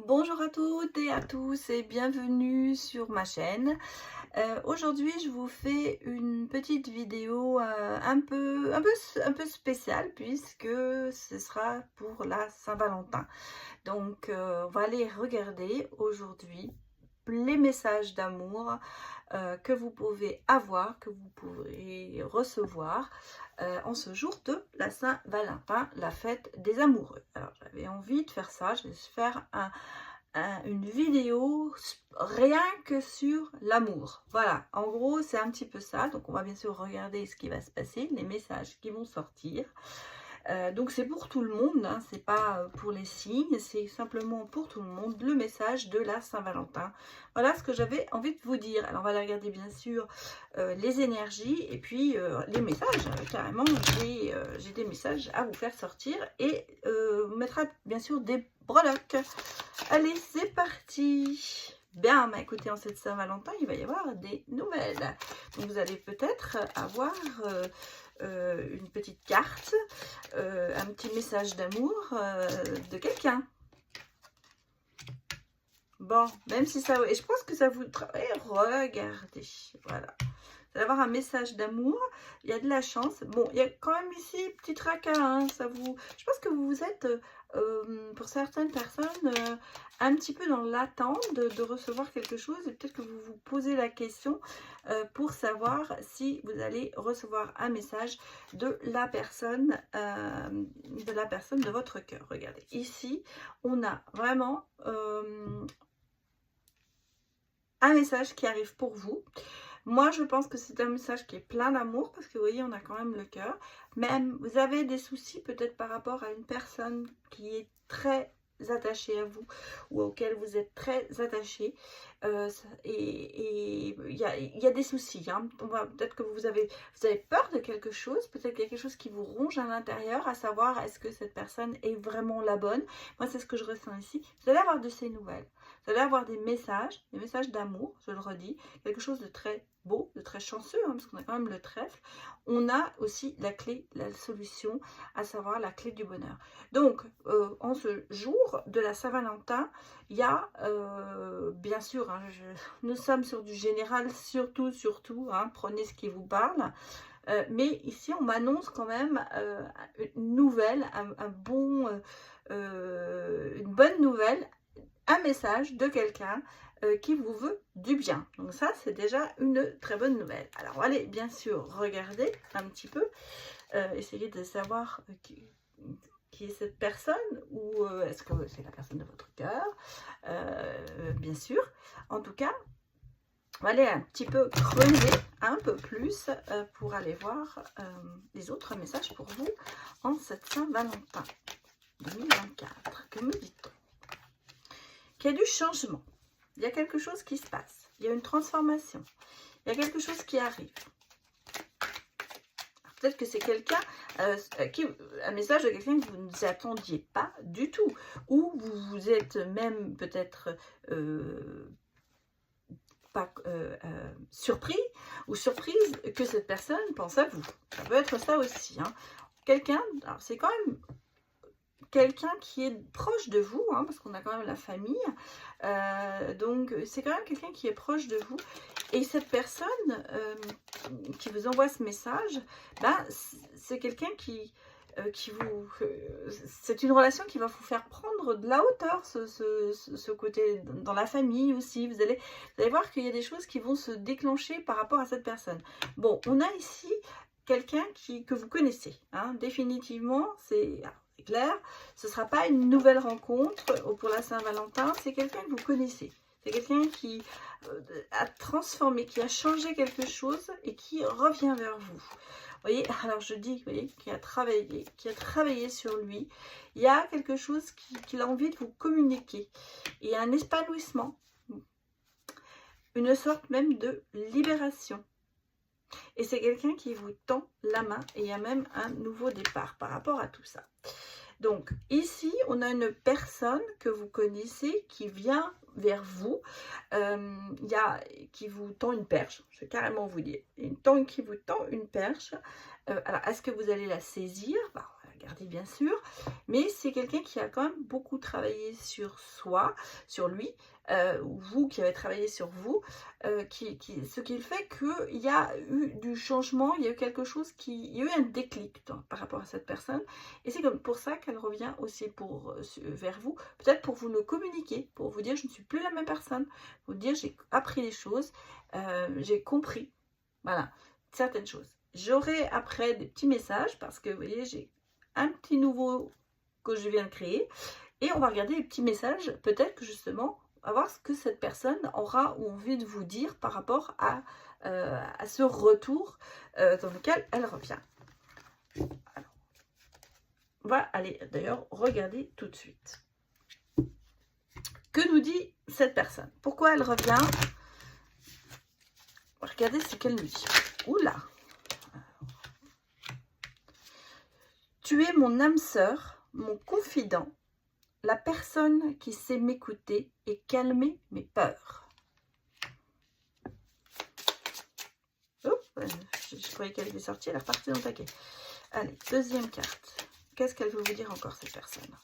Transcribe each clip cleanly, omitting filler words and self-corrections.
Bonjour à toutes et à tous et bienvenue sur ma chaîne. Aujourd'hui, je vous fais une petite vidéo un peu spéciale puisque ce sera pour la Saint-Valentin. Donc, on va aller regarder aujourd'hui les messages d'amour que vous pouvez avoir, que vous pourrez recevoir en ce jour de la Saint-Valentin, la fête des amoureux. Alors, j'avais envie de faire ça, je vais faire une vidéo rien que sur l'amour. Voilà, en gros, c'est un petit peu ça. Donc, on va bien sûr regarder ce qui va se passer, les messages qui vont sortir. Donc c'est pour tout le monde, hein, c'est pas pour les signes, c'est simplement pour tout le monde le message de la Saint-Valentin. Voilà ce que j'avais envie de vous dire. Alors on va aller regarder bien sûr les énergies et puis les messages. Carrément, j'ai des messages à vous faire sortir et on mettra bien sûr des breloques. Allez, c'est parti. Bien, bah écoutez, en cette Saint-Valentin, il va y avoir des nouvelles. Donc vous allez peut-être avoir une petite carte, un petit message d'amour de quelqu'un. Bon, même si ça... Et je pense que ça vous... Regardez, voilà. Vous allez avoir un message d'amour, il y a de la chance. Bon, il y a quand même ici petit tracas, hein, ça vous... Je pense que vous êtes, pour certaines personnes, un petit peu dans l'attente de recevoir quelque chose. Et peut-être que vous vous posez la question pour savoir si vous allez recevoir un message de la personne de votre cœur. Regardez, ici, on a vraiment... un message qui arrive pour vous. Moi, je pense que c'est un message qui est plein d'amour parce que vous voyez, on a quand même le cœur. Même, vous avez des soucis peut-être par rapport à une personne qui est très attachée à vous ou auquel vous êtes très attaché. Et il y a des soucis. Hein. Peut-être que vous avez peur de quelque chose. Peut-être qu'il y a quelque chose qui vous ronge à l'intérieur, à savoir est-ce que cette personne est vraiment la bonne. Moi, c'est ce que je ressens ici. Vous allez avoir de ces nouvelles. Vous allez avoir des messages d'amour, je le redis, quelque chose de très beau, de très chanceux, hein, parce qu'on a quand même le trèfle. On a aussi la clé, la solution, à savoir la clé du bonheur. Donc, en ce jour de la Saint-Valentin, il y a, bien sûr, hein, nous sommes sur du général, surtout, hein, prenez ce qui vous parle. Mais ici, on m'annonce quand même une nouvelle, une bonne nouvelle, un message de quelqu'un qui vous veut du bien. Donc ça, c'est déjà une très bonne nouvelle. Alors, on va aller bien sûr regarder un petit peu, essayer de savoir qui est cette personne ou est-ce que c'est la personne de votre cœur, bien sûr. En tout cas, on va aller un petit peu creuser un peu plus pour aller voir les autres messages pour vous en cette Saint-Valentin 2024. Que me dit-on? Qu'il y a du changement, il y a quelque chose qui se passe, il y a une transformation, il y a quelque chose qui arrive. Peut-être que c'est quelqu'un, un message de quelqu'un que vous ne vous attendiez pas du tout, ou vous vous êtes même peut-être surpris ou surprise que cette personne pense à vous. Ça peut être ça aussi. Hein. Quelqu'un, alors c'est quand même quelqu'un qui est proche de vous, hein, parce qu'on a quand même la famille, donc c'est quand même quelqu'un qui est proche de vous, et cette personne qui vous envoie ce message, ben, c'est quelqu'un qui vous... c'est une relation qui va vous faire prendre de la hauteur, ce côté dans la famille aussi. Vous allez voir qu'il y a des choses qui vont se déclencher par rapport à cette personne. Bon, on a ici quelqu'un que vous connaissez, hein, définitivement, c'est clair, ce ne sera pas une nouvelle rencontre pour la Saint-Valentin, c'est quelqu'un que vous connaissez. C'est quelqu'un qui a transformé, qui a changé quelque chose et qui revient vers vous. Vous voyez, alors je dis, vous voyez, qui a travaillé sur lui. Il y a quelque chose qu'il a envie de vous communiquer. Il y a un épanouissement, une sorte même de libération. Et c'est quelqu'un qui vous tend la main et il y a même un nouveau départ par rapport à tout ça. Donc ici, on a une personne que vous connaissez qui vient vers vous, qui vous tend une perche, je vais carrément vous dire, qui vous tend une perche. Alors, est-ce que vous allez la saisir? regarder bien sûr, mais c'est quelqu'un qui a quand même beaucoup travaillé sur soi, sur lui, ou vous qui avez travaillé sur vous, ce qui fait qu'il y a eu du changement, il y a eu quelque chose il y a eu un déclic par rapport à cette personne, et c'est comme pour ça qu'elle revient aussi vers vous, peut-être pour vous le communiquer, pour vous dire je ne suis plus la même personne, pour vous dire j'ai appris des choses, j'ai compris, voilà, certaines choses. J'aurai après des petits messages parce que vous voyez j'ai un petit nouveau que je viens de créer, et on va regarder les petits messages, peut-être que justement on va voir ce que cette personne aura ou envie de vous dire par rapport à ce retour dans lequel elle revient. Alors, on va aller d'ailleurs regarder tout de suite. Que nous dit cette personne? Pourquoi elle revient? Regardez ce qu'elle nous dit. Oula! Tu es mon âme sœur, mon confident, la personne qui sait m'écouter et calmer mes peurs. Oh, je croyais qu'elle était sortie, elle est repartie dans le paquet. Allez, deuxième carte. Qu'est-ce qu'elle veut vous dire encore, cette personne?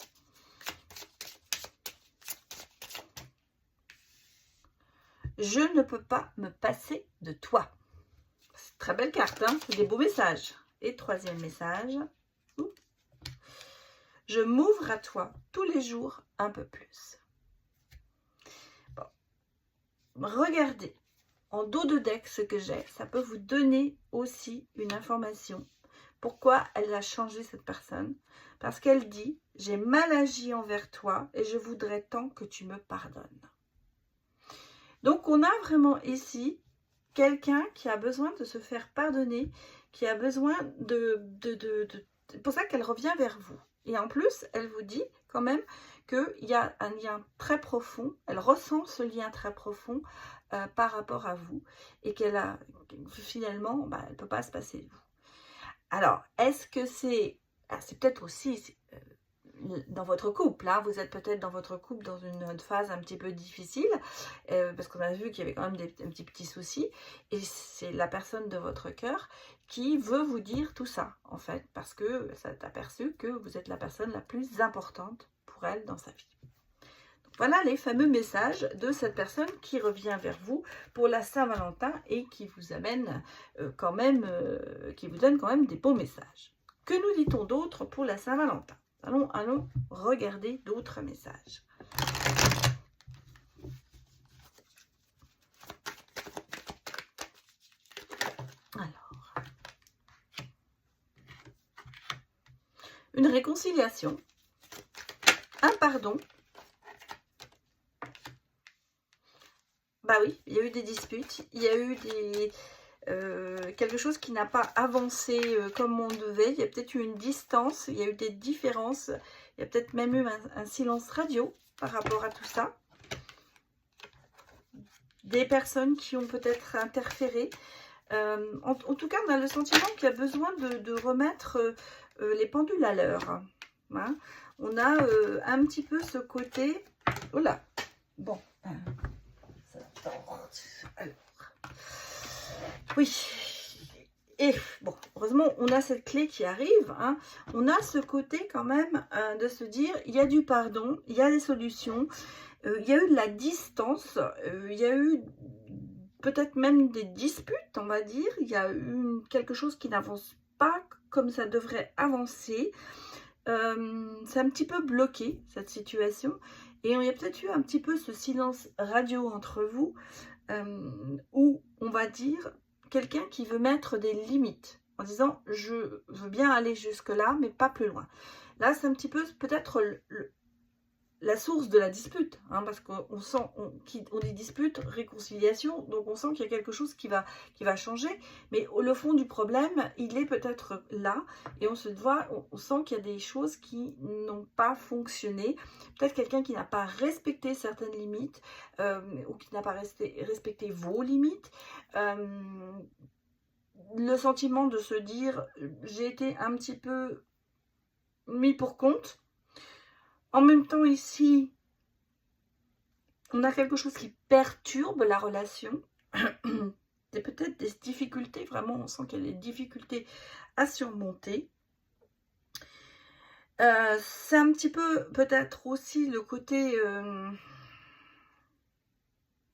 Je ne peux pas me passer de toi. C'est une très belle carte, hein? C'est des beaux messages. Et troisième message. Je m'ouvre à toi tous les jours un peu plus. Bon. Regardez en dos de deck ce que j'ai. Ça peut vous donner aussi une information. Pourquoi elle a changé cette personne? Parce qu'elle dit, j'ai mal agi envers toi et je voudrais tant que tu me pardonnes. Donc on a vraiment ici quelqu'un qui a besoin de se faire pardonner, qui a besoin c'est pour ça qu'elle revient vers vous. Et en plus, elle vous dit quand même qu'il y a un lien très profond, elle ressent ce lien très profond par rapport à vous, et qu'elle a finalement, elle ne peut pas se passer de vous. Alors, est-ce que c'est peut-être aussi dans votre couple, hein, vous êtes peut-être dans votre couple dans une phase un petit peu difficile, parce qu'on a vu qu'il y avait quand même un petits soucis, et c'est la personne de votre cœur qui veut vous dire tout ça, en fait, parce que ça t'a aperçu que vous êtes la personne la plus importante pour elle dans sa vie. Donc, voilà les fameux messages de cette personne qui revient vers vous pour la Saint-Valentin et qui vous amène quand même, qui vous donne quand même des beaux messages. Que nous dit-on d'autre pour la Saint-Valentin? Allons regarder d'autres messages. Alors, une réconciliation, un pardon. Bah oui, il y a eu des disputes, il y a eu quelque chose qui n'a pas avancé comme on devait, il y a peut-être eu une distance, il y a eu des différences, il y a peut-être même eu un silence radio par rapport à tout ça. Des personnes qui ont peut-être interféré. En tout cas, on a le sentiment qu'il y a besoin de remettre les pendules à l'heure. Hein. On a un petit peu ce côté... Oh là. Bon. Alors. Oui. Et bon, heureusement, on a cette clé qui arrive. Hein. On a ce côté quand même de se dire, il y a du pardon, il y a des solutions. Il y a eu de la distance, il y a eu peut-être même des disputes, on va dire. Il y a eu quelque chose qui n'avance pas comme ça devrait avancer. C'est un petit peu bloqué, cette situation. Et il y a peut-être eu un petit peu ce silence radio entre vous, où on va dire quelqu'un qui veut mettre des limites, en disant je veux bien aller jusque là, mais pas plus loin. Là, c'est un petit peu peut-être la source de la dispute, hein, parce qu'on sent, on dit dispute, réconciliation, donc on sent qu'il y a quelque chose qui va changer, mais le fond du problème, il est peut-être là, et on sent qu'il y a des choses qui n'ont pas fonctionné, peut-être quelqu'un qui n'a pas respecté certaines limites, ou qui n'a pas respecté vos limites, le sentiment de se dire, j'ai été un petit peu mis pour compte. En même temps, ici, on a quelque chose qui perturbe la relation. C'est peut-être des difficultés, vraiment, on sent qu'il y a des difficultés à surmonter. C'est un petit peu peut-être aussi le côté...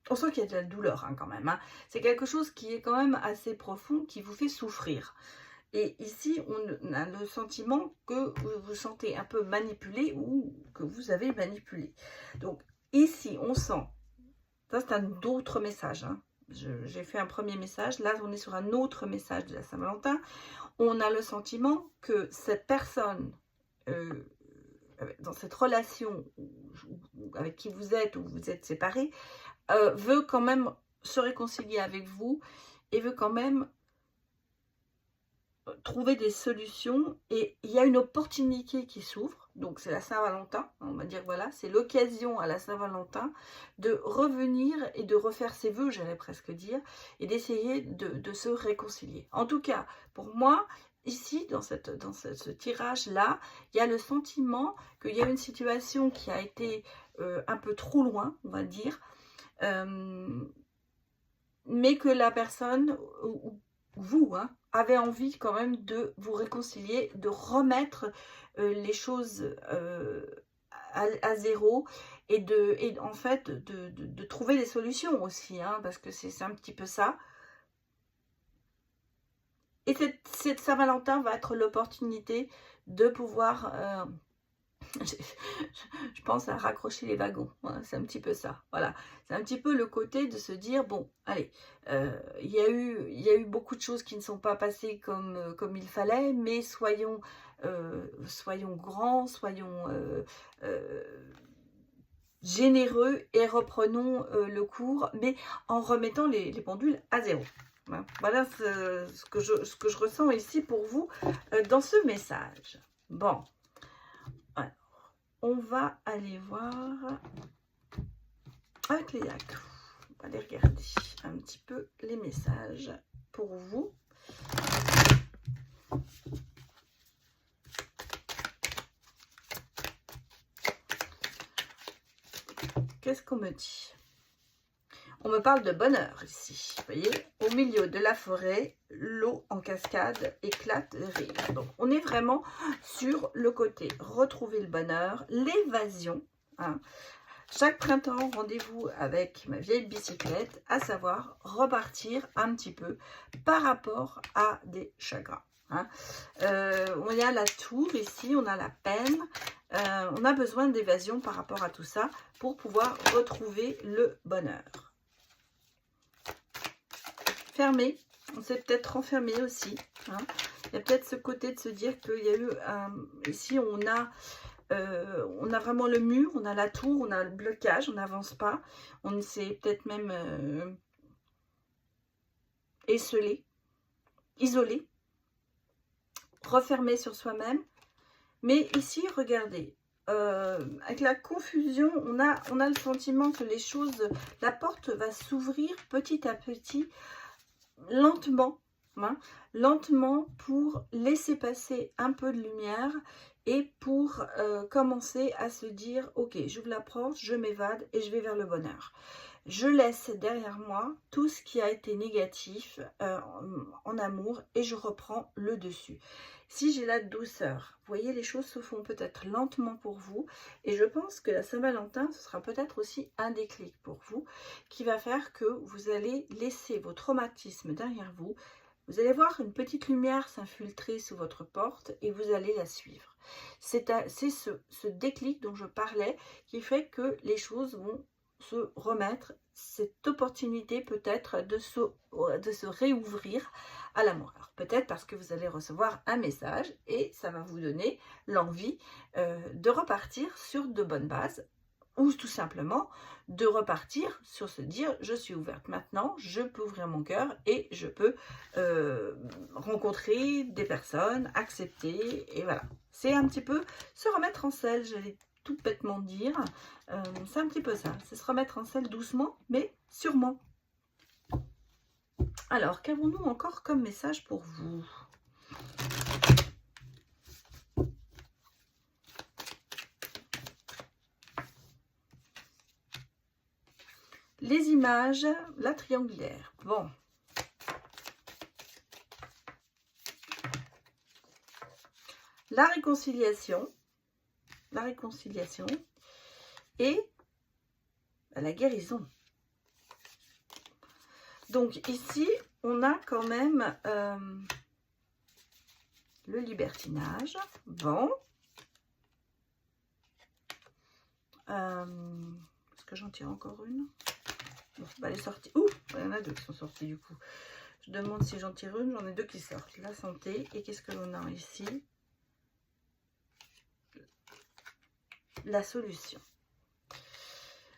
on sent qu'il y a de la douleur hein, quand même. Hein. C'est quelque chose qui est quand même assez profond, qui vous fait souffrir. Et ici, on a le sentiment que vous vous sentez un peu manipulé ou que vous avez manipulé. Donc ici, on sent, ça c'est un autre message. Hein. J'ai fait un premier message, là on est sur un autre message de la Saint-Valentin. On a le sentiment que cette personne, dans cette relation avec qui vous êtes ou vous êtes séparés, veut quand même se réconcilier avec vous et veut quand même trouver des solutions, et il y a une opportunité qui s'ouvre, donc c'est la Saint-Valentin, on va dire voilà, c'est l'occasion à la Saint-Valentin de revenir et de refaire ses vœux, j'allais presque dire, et d'essayer de se réconcilier. En tout cas, pour moi, ici, dans ce tirage-là, il y a le sentiment qu'il y a une situation qui a été un peu trop loin, on va dire, mais que la personne, ou vous, hein, avez envie quand même de vous réconcilier, de remettre les choses à zéro, et en fait de trouver des solutions aussi, hein, parce que c'est un petit peu ça. Et cette Saint-Valentin va être l'opportunité de pouvoir... je pense à raccrocher les wagons, voilà, c'est un petit peu ça, voilà, c'est un petit peu le côté de se dire, bon, allez, il y a eu beaucoup de choses qui ne sont pas passées comme il fallait, mais soyons grands, soyons généreux, et reprenons le cours, mais en remettant les pendules à zéro. Voilà ce que je ressens ici pour vous dans ce message. Bon. On va aller voir avec les yaks. On va aller regarder un petit peu les messages pour vous. Qu'est-ce qu'on me dit? On me parle de bonheur ici. Vous voyez, au milieu de la forêt, l'eau en cascade éclate de rire. Donc, on est vraiment sur le côté retrouver le bonheur, l'évasion. Hein. Chaque printemps, rendez-vous avec ma vieille bicyclette, à savoir repartir un petit peu par rapport à des chagrins. Hein. On a la tour ici, on a la peine, on a besoin d'évasion par rapport à tout ça pour pouvoir retrouver le bonheur. Fermé, on s'est peut-être renfermé aussi. Hein. Il y a peut-être ce côté de se dire qu'il y a eu, ici on a vraiment le mur, on a la tour, on a le blocage, on n'avance pas. On s'est peut-être même esselé, isolé, refermé sur soi-même. Mais ici, regardez, avec la confusion, on a le sentiment que les choses, la porte va s'ouvrir petit à petit, lentement, hein, lentement, pour laisser passer un peu de lumière. Et pour commencer à se dire, ok, j'ouvre la porte, je m'évade et je vais vers le bonheur. Je laisse derrière moi tout ce qui a été négatif en amour, et je reprends le dessus. Si j'ai la douceur, vous voyez, les choses se font peut-être lentement pour vous. Et je pense que la Saint-Valentin, ce sera peut-être aussi un déclic pour vous, qui va faire que vous allez laisser vos traumatismes derrière vous. Vous allez voir une petite lumière s'infiltrer sous votre porte et vous allez la suivre. C'est ce déclic dont je parlais qui fait que les choses vont se remettre, cette opportunité peut-être de se réouvrir à l'amour. Peut-être parce que vous allez recevoir un message et ça va vous donner l'envie de repartir sur de bonnes bases, ou tout simplement de repartir sur se dire, je suis ouverte maintenant, je peux ouvrir mon cœur et je peux rencontrer des personnes, accepter, et voilà. C'est un petit peu se remettre en selle, j'allais tout bêtement dire. C'est un petit peu ça, c'est se remettre en selle doucement, mais sûrement. Alors, qu'avons-nous encore comme message pour vous ? Les images, la triangulaire. Bon. La réconciliation. la réconciliation et la guérison. Donc ici, on a quand même le libertinage. Bon. Est-ce que j'en tire encore une? Bon, bah, elle est sortie. Ouh, il y en a deux qui sont sorties du coup. Je demande si j'en tire une. J'en ai deux qui sortent. La santé. Et qu'est-ce que l'on a ici? La solution.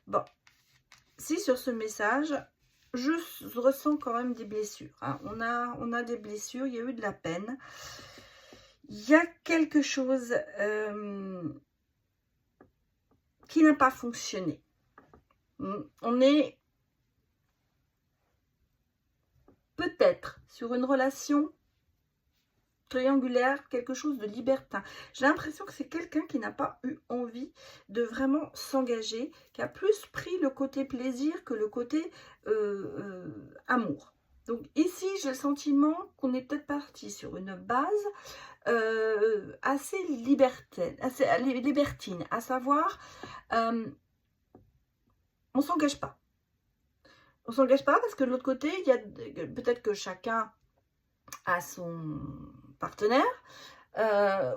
Bon. Si sur ce message, je ressens quand même des blessures. Hein. On a des blessures. Il y a eu de la peine. Il y a quelque chose qui n'a pas fonctionné. On est peut-être sur une relation triangulaire, quelque chose de libertin. J'ai l'impression que c'est quelqu'un qui n'a pas eu envie de vraiment s'engager, qui a plus pris le côté plaisir que le côté amour. Donc ici, j'ai le sentiment qu'on est peut-être parti sur une base assez libertine, à savoir, on ne s'engage pas. On ne s'engage pas parce que de l'autre côté, il y a peut-être que chacun a son partenaire,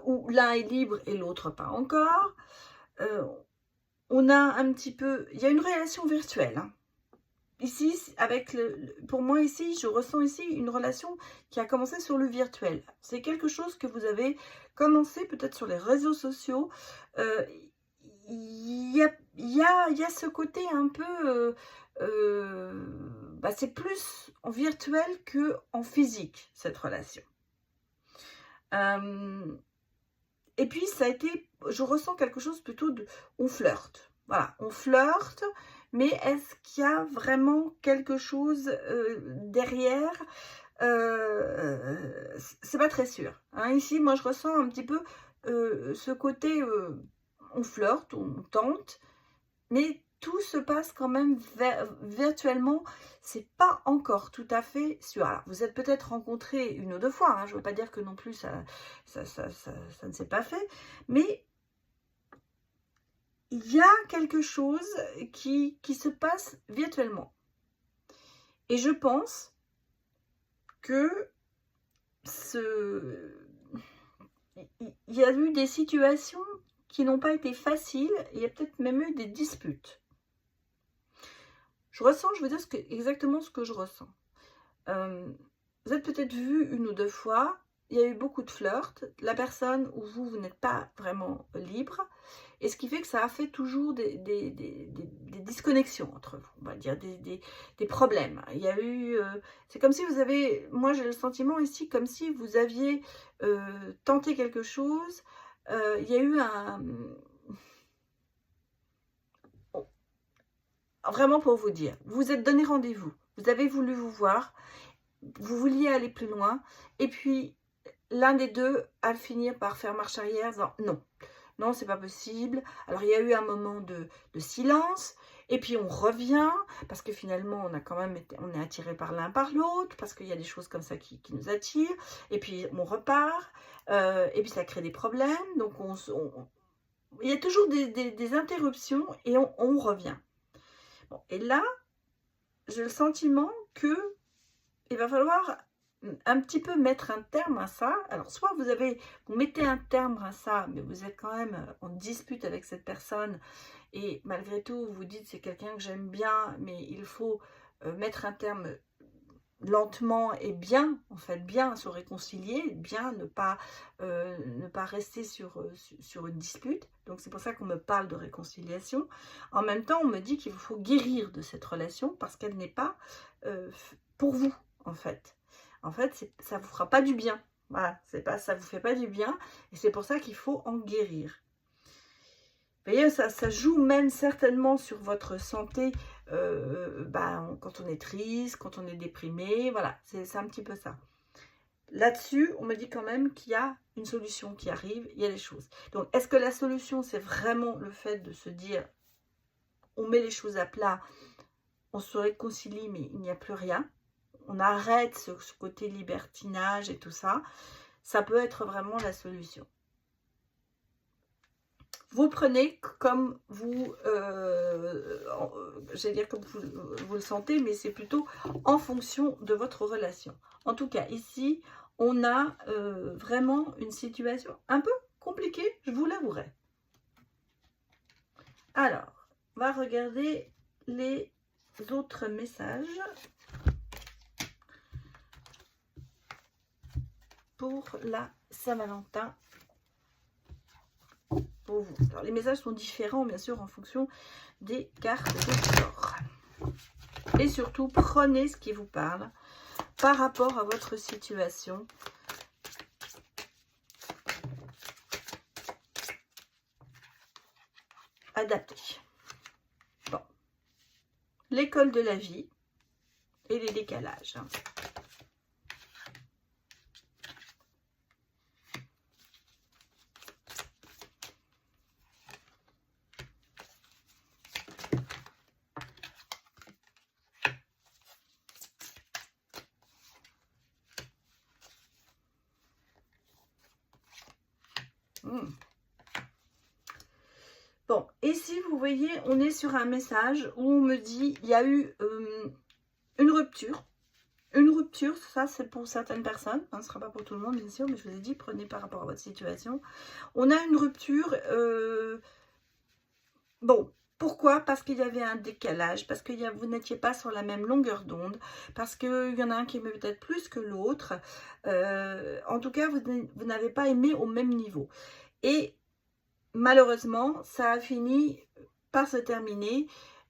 où l'un est libre et l'autre pas encore. On a un petit peu, il y a une relation virtuelle. Hein. Ici, avec pour moi ici, je ressens ici une relation qui a commencé sur le virtuel. C'est quelque chose que vous avez commencé peut-être sur les réseaux sociaux. Il y a ce côté un peu, bah c'est plus en virtuel que en physique, cette relation. Et puis ça a été, je ressens quelque chose plutôt de, on flirte. Voilà, on flirte, mais est-ce qu'il y a vraiment quelque chose derrière? C'est pas très sûr. Hein. Ici, moi, je ressens un petit peu ce côté, on flirte, on tente, mais tout se passe quand même virtuellement. C'est pas encore tout à fait sûr. Alors, vous êtes peut-être rencontrés une ou deux fois. Hein, je ne veux pas dire que non plus ça ne s'est pas fait, mais il y a quelque chose qui se passe virtuellement. Et je pense que il y a eu des situations qui n'ont pas été faciles. Il y a peut-être même eu des disputes. Je ressens, je veux dire exactement ce que je ressens. Vous êtes peut-être vu une ou deux fois. Il y a eu beaucoup de flirts. La personne ou vous n'êtes pas vraiment libre. Et ce qui fait que ça a fait toujours des disconnexions entre vous, on va dire, des problèmes. Il y a eu, c'est comme si vous avez, moi j'ai le sentiment ici, comme si vous aviez tenté quelque chose. Il y a eu un, vraiment pour vous dire, vous vous êtes donné rendez-vous, vous avez voulu vous voir, vous vouliez aller plus loin, et puis l'un des deux a finir par faire marche arrière, disant non. Non, c'est pas possible. Alors, il y a eu un moment de silence. Et puis, on revient. Parce que finalement, on a quand même été, on est attiré par l'un par l'autre. Parce qu'il y a des choses comme ça qui nous attirent. Et puis, on repart. Et puis, ça crée des problèmes. Donc, il y a toujours des interruptions. Et on revient. Bon, et là, j'ai le sentiment que il va falloir un petit peu mettre un terme à ça. Alors, soit vous mettez un terme à ça, mais vous êtes quand même en dispute avec cette personne, et malgré tout, vous dites c'est quelqu'un que j'aime bien, mais il faut mettre un terme lentement et bien, en fait, bien se réconcilier, bien ne pas rester sur une dispute. Donc, c'est pour ça qu'on me parle de réconciliation. En même temps, on me dit qu'il faut guérir de cette relation parce qu'elle n'est pas pour vous, en fait. En fait, ça ne vous fera pas du bien. Voilà, ça ne vous fait pas du bien. Et c'est pour ça qu'il faut en guérir. Vous voyez, ça joue même certainement sur votre santé quand on est triste, quand on est déprimé. Voilà, c'est un petit peu ça. Là-dessus, on me dit quand même qu'il y a une solution qui arrive, il y a des choses. Donc, est-ce que la solution, c'est vraiment le fait de se dire, on met les choses à plat, on se réconcilie, mais il n'y a plus rien. On arrête ce côté libertinage et tout ça. Ça peut être vraiment la solution. vous le prenez comme vous, j'allais dire comme vous le sentez, mais c'est plutôt en fonction de votre relation. En tout cas, ici, on a vraiment une situation un peu compliquée, je vous l'avouerai. Alors, on va regarder les autres messages pour la Saint-Valentin. Pour vous. Alors, les messages sont différents, bien sûr, en fonction des cartes de sort. Et surtout, prenez ce qui vous parle par rapport à votre situation. Adaptez. Bon. L'école de la vie et les décalages. Bon, ici, vous voyez, on est sur un message où on me dit, il y a eu une rupture. Une rupture, ça, c'est pour certaines personnes. Ce ne sera pas pour tout le monde, bien sûr, mais je vous ai dit, prenez par rapport à votre situation. On a une rupture. Bon, pourquoi? Parce qu'il y avait un décalage, parce que vous n'étiez pas sur la même longueur d'onde, parce qu'il y en a un qui aimait peut-être plus que l'autre. En tout cas, vous n'avez pas aimé au même niveau. Et malheureusement, ça a fini par se terminer.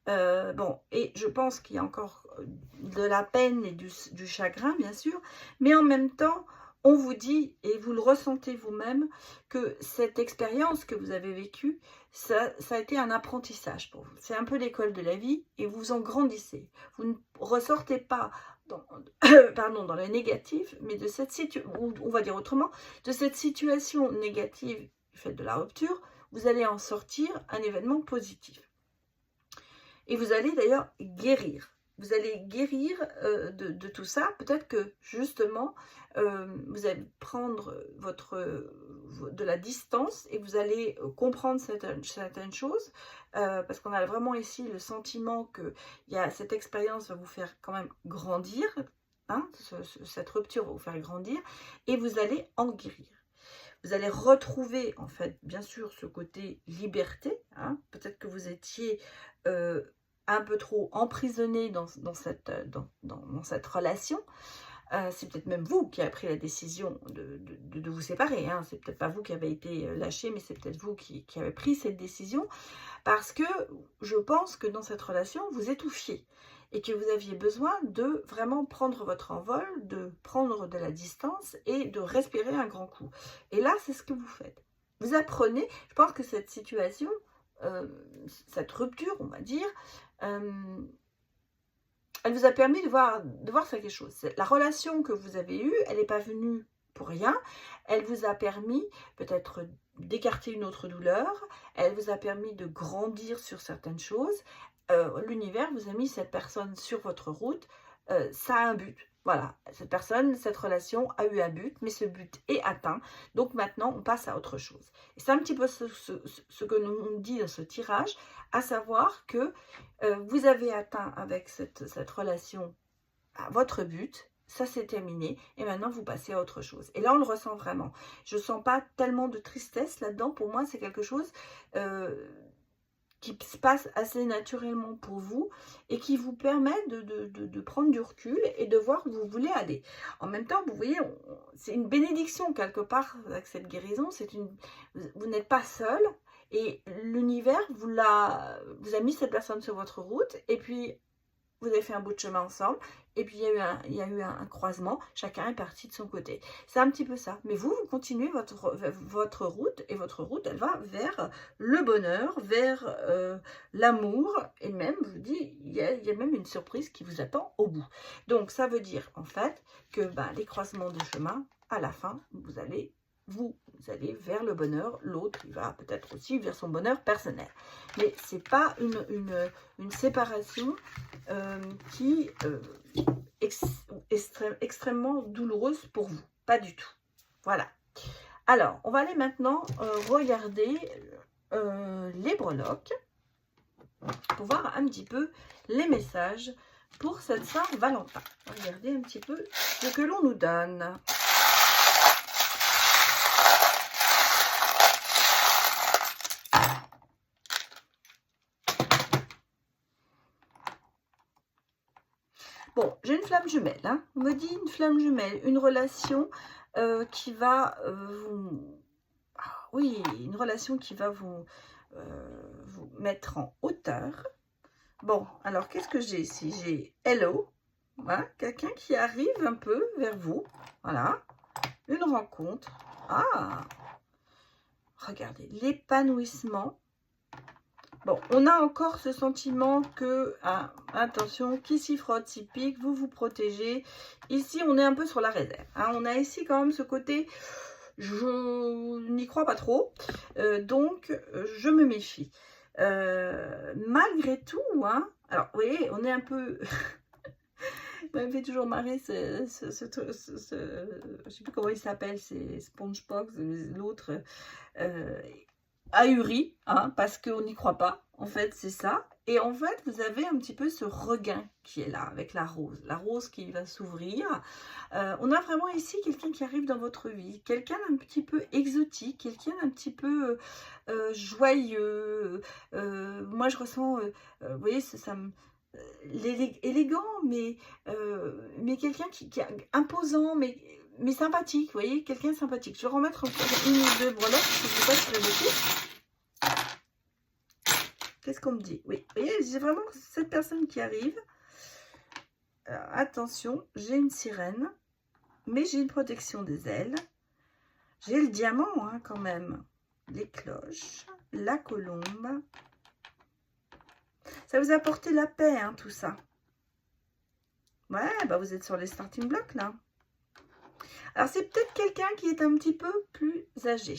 Bon, et je pense qu'il y a encore de la peine et du chagrin, bien sûr, mais en même temps, on vous dit, et vous le ressentez vous-même, que cette expérience que vous avez vécue, ça a été un apprentissage pour vous. C'est un peu l'école de la vie, et vous en grandissez. Vous ne ressortez pas dans, pardon, dans le négatif, mais de cette situation, on va dire autrement, de cette situation négative du fait de la rupture, vous allez en sortir un événement positif. Et vous allez d'ailleurs guérir. Vous allez guérir de tout ça. Peut-être que justement, vous allez prendre de la distance et vous allez comprendre certaines choses. Parce qu'on a vraiment ici le sentiment que cette expérience va vous faire quand même grandir. Hein, cette rupture va vous faire grandir. Et vous allez en guérir. Vous allez retrouver, en fait, bien sûr, ce côté liberté. Hein. Peut-être que vous étiez un peu trop emprisonné dans cette relation. C'est peut-être même vous qui avez pris la décision de vous séparer. Hein. C'est peut-être pas vous qui avez été lâché, mais c'est peut-être vous qui avez pris cette décision. Parce que je pense que dans cette relation, vous étouffiez. Et que vous aviez besoin de vraiment prendre votre envol, de prendre de la distance et de respirer un grand coup. Et là, c'est ce que vous faites. Vous apprenez, je pense que cette situation, cette rupture, on va dire, elle vous a permis de voir quelque chose. La relation que vous avez eue, elle n'est pas venue pour rien. Elle vous a permis peut-être d'écarter une autre douleur. Elle vous a permis de grandir sur certaines choses. L'univers vous a mis cette personne sur votre route, ça a un but. Voilà, cette personne, cette relation a eu un but, mais ce but est atteint. Donc maintenant, on passe à autre chose. Et c'est un petit peu ce que nous dit dans ce tirage, à savoir que vous avez atteint avec cette relation votre but. Ça, c'est terminé. Et maintenant, vous passez à autre chose. Et là, on le ressent vraiment. Je ne sens pas tellement de tristesse là-dedans. Pour moi, c'est quelque chose qui se passe assez naturellement pour vous et qui vous permet de prendre du recul et de voir où vous voulez aller. En même temps, vous voyez, c'est une bénédiction quelque part avec cette guérison. Vous n'êtes pas seul et l'univers vous a mis cette personne sur votre route et puis vous avez fait un bout de chemin ensemble, et puis il y a eu un croisement, chacun est parti de son côté. C'est un petit peu ça. Mais vous continuez votre route, et votre route, elle va vers le bonheur, vers l'amour, et même, je vous dis, il y a même une surprise qui vous attend au bout. Donc, ça veut dire, en fait, que les croisements de chemin, à la fin, vous allez vers le bonheur, l'autre il va peut-être aussi vers son bonheur personnel. Mais c'est pas une séparation qui est extrêmement douloureuse pour vous. Pas du tout. Voilà. Alors, on va aller maintenant regarder les breloques pour voir un petit peu les messages pour cette Saint-Valentin. Regardez un petit peu ce que l'on nous donne. Bon, j'ai une flamme jumelle. Hein. On me dit une flamme jumelle, une relation qui va vous... Oui, une relation qui va vous mettre en hauteur. Bon, alors qu'est-ce que j'ai ici? J'ai hello, voilà, quelqu'un qui arrive un peu vers vous. Voilà, une rencontre. Ah, regardez, l'épanouissement. Bon, on a encore ce sentiment que, ah, attention, qui s'y frotte, s'y pique, vous vous protégez. Ici, on est un peu sur la réserve. Hein. On a ici quand même ce côté, je n'y crois pas trop, donc je me méfie. Malgré tout, hein, alors, vous voyez, on est un peu... Ça me fait toujours marrer je ne sais plus comment il s'appelle, c'est SpongeBob, l'autre... ahuri, hein, parce qu'on n'y croit pas, en fait, c'est ça. Et en fait, vous avez un petit peu ce regain qui est là, avec la rose qui va s'ouvrir. On a vraiment ici quelqu'un qui arrive dans votre vie, quelqu'un d'un petit peu exotique, quelqu'un d'un petit peu joyeux. Moi, je ressens, vous voyez, ça me... élégant, mais quelqu'un qui est imposant, mais sympathique, vous voyez, quelqu'un sympathique. Je vais remettre une ou deux breloques, parce que je ne sais pas si je vais beaucoup. Qu'est-ce qu'on me dit? Oui, vous voyez, j'ai vraiment cette personne qui arrive. Alors, attention, j'ai une sirène, mais j'ai une protection des ailes. J'ai le diamant, hein, quand même. Les cloches, la colombe. Ça vous a apporté la paix, hein, tout ça. Ouais, bah vous êtes sur les starting blocks, là. Alors, c'est peut-être quelqu'un qui est un petit peu plus âgé.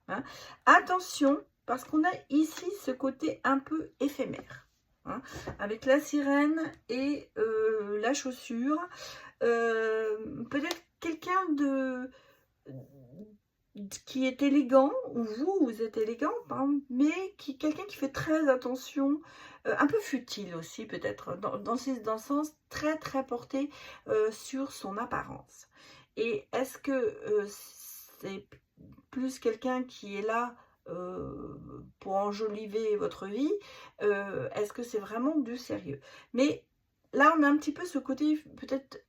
Hein. Attention, parce qu'on a ici ce côté un peu éphémère. Hein, avec la sirène et la chaussure. Peut-être quelqu'un qui est élégant, ou vous êtes élégant, hein, mais quelqu'un qui fait très attention, un peu futile aussi peut-être, dans le sens très très porté sur son apparence. Et est-ce que c'est plus quelqu'un qui est là pour enjoliver votre vie? Est-ce que c'est vraiment du sérieux? Mais là, on a un petit peu ce côté peut-être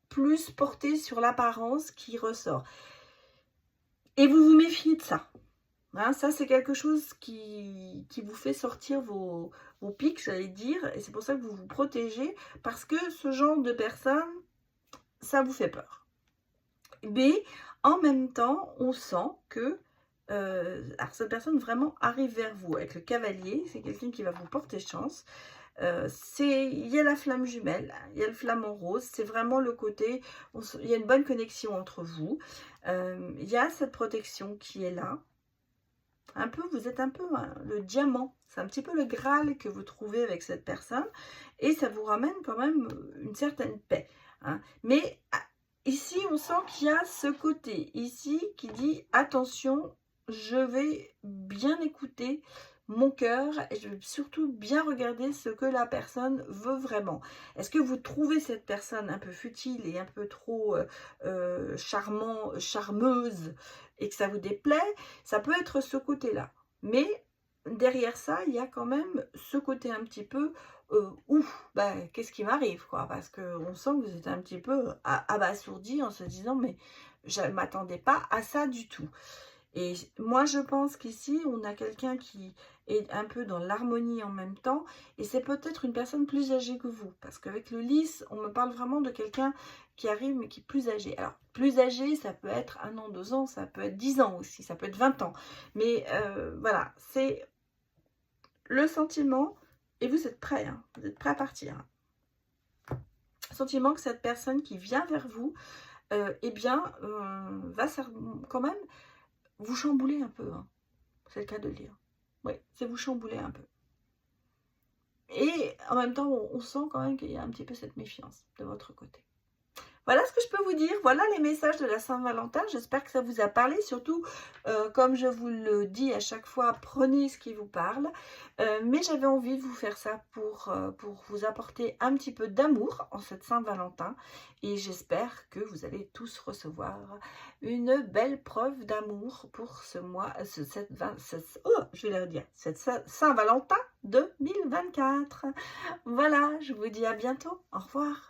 plus porté sur l'apparence qui ressort. Et vous vous méfiez de ça. Hein, ça, c'est quelque chose qui vous fait sortir vos pics, j'allais dire. Et c'est pour ça que vous vous protégez. Parce que ce genre de personne, ça vous fait peur. Mais en même temps, on sent que alors cette personne vraiment arrive vers vous. Avec le cavalier, c'est quelqu'un qui va vous porter chance. Il y a la flamme jumelle, il y a le flamant rose, c'est vraiment le côté, il y a une bonne connexion entre vous, il y a cette protection qui est là, un peu, vous êtes un peu hein, le diamant, c'est un petit peu le Graal que vous trouvez avec cette personne, et ça vous ramène quand même une certaine paix, hein. Mais ici, on sent qu'il y a ce côté ici qui dit, attention, je vais bien écouter mon cœur et je vais surtout bien regarder ce que la personne veut vraiment. Est-ce que vous trouvez cette personne un peu futile et un peu trop charmeuse et que ça vous déplaît? Ça peut être ce côté-là. Mais derrière ça, il y a quand même ce côté un petit peu ouf, ben, qu'est-ce qui m'arrive quoi? Parce qu'on sent que vous êtes un petit peu abasourdi en se disant mais je ne m'attendais pas à ça du tout. Et moi, je pense qu'ici, on a quelqu'un qui est un peu dans l'harmonie en même temps. Et c'est peut-être une personne plus âgée que vous. Parce qu'avec le lys, on me parle vraiment de quelqu'un qui arrive, mais qui est plus âgé. Alors, plus âgé, ça peut être 1 an, 2 ans, ça peut être 10 ans aussi, ça peut être 20 ans. Mais voilà, c'est le sentiment. Et vous êtes prêts, hein, vous êtes prêts à partir. Hein. Sentiment que cette personne qui vient vers vous, eh bien, va quand même vous chambouler un peu, hein. C'est le cas de le dire. Oui, c'est vous chambouler un peu. Et en même temps, on sent quand même qu'il y a un petit peu cette méfiance de votre côté. Voilà ce que je peux vous dire. Voilà les messages de la Saint-Valentin. J'espère que ça vous a parlé. Surtout, comme je vous le dis à chaque fois, prenez ce qui vous parle. Mais j'avais envie de vous faire ça pour vous apporter un petit peu d'amour en cette Saint-Valentin. Et j'espère que vous allez tous recevoir une belle preuve d'amour pour ce mois, je vais le dire, cette Saint-Valentin 2024. Voilà, je vous dis à bientôt. Au revoir.